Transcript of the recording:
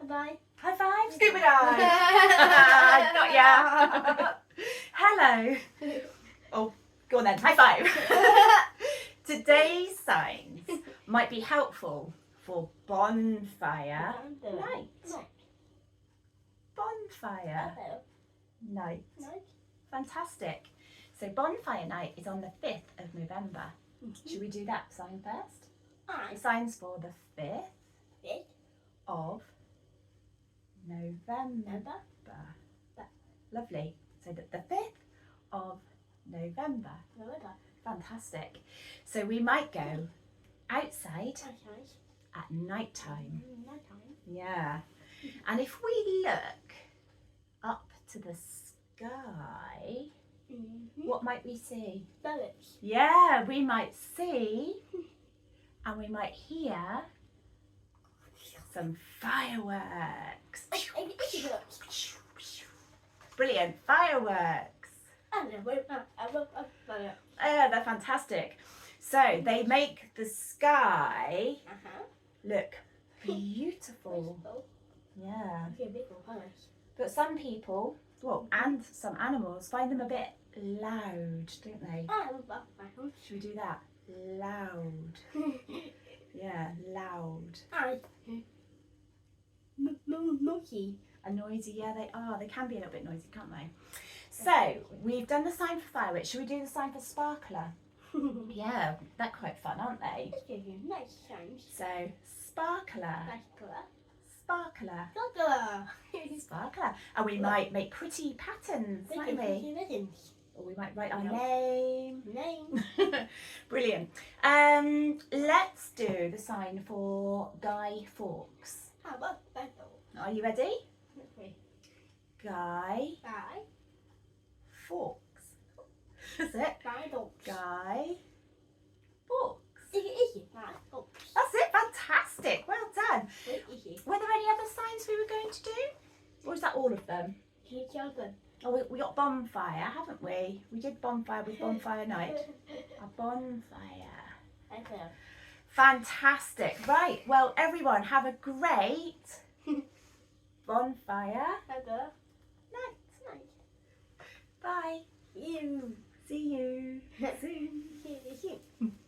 Bye. High five, scuba dive. Got ya. Hello. Oh, go on then. High five. Today's signs might be helpful for bonfire night. Bonfire night. Fantastic. So bonfire night is on the 5th of November. Should we do that sign first? The sign's for the 5th of November. Lovely. So the 5th of November. Fantastic. So we might go outside at night time. Yeah. And if we look up to the sky, what might we see? Birds. Yeah, we might see and we might hear some fireworks. Brilliant, fireworks. They're fantastic. So they make the sky look beautiful. Yeah. But some people, well, and some animals find them a bit loud, don't they? Should we do that? Loud. Yeah, loud. Noisy. And noisy, yeah, they are. They can be a little bit noisy, can't they? So, we've done the sign for fireworks. Should we do the sign for sparkler? Yeah, they're quite fun, aren't they? Nice sounds. So, sparkler. Sparkler. Sparkler. And we might make pretty patterns, mightn't we? Or we might write our name. Brilliant. Let's do the sign for Guy Fawkes. Are you ready? Guy Fawkes. That's it. Guy Fawkes. That's it. Fantastic. Well done. Were there any other signs we were going to do? Or is that all of them? Oh, we got bonfire, haven't we? We did bonfire with bonfire night. A bonfire. Fantastic. Right. Well, everyone, have a great bonfire night. Bye. See you soon.